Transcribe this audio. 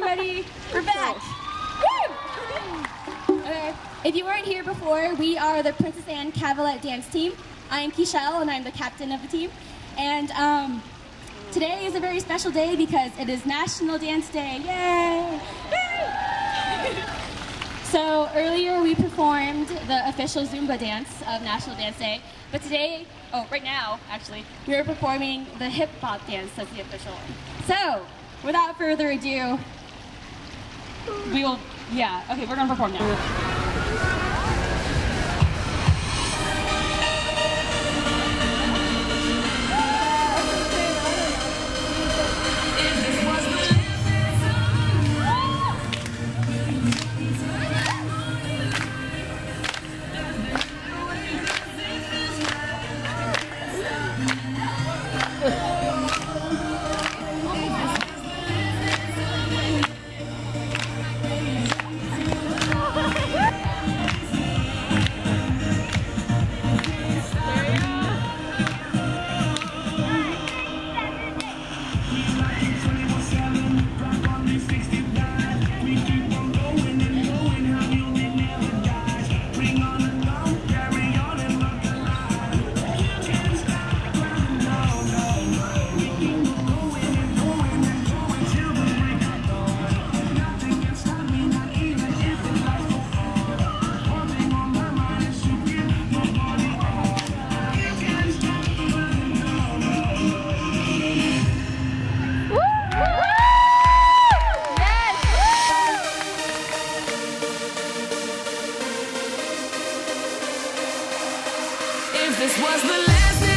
everybody. We're back. Woo! Okay. If you weren't here before, we are the Princess Anne Cavalier dance team. I am Keishelle, and I'm the captain of the team. And today is a very special day because it is National Dance Day. Yay! So earlier we performed the official Zumba dance of National Dance Day, but today, right now actually, we are performing the hip hop dance as the official one. So, without further ado, we're gonna perform now. If this was the last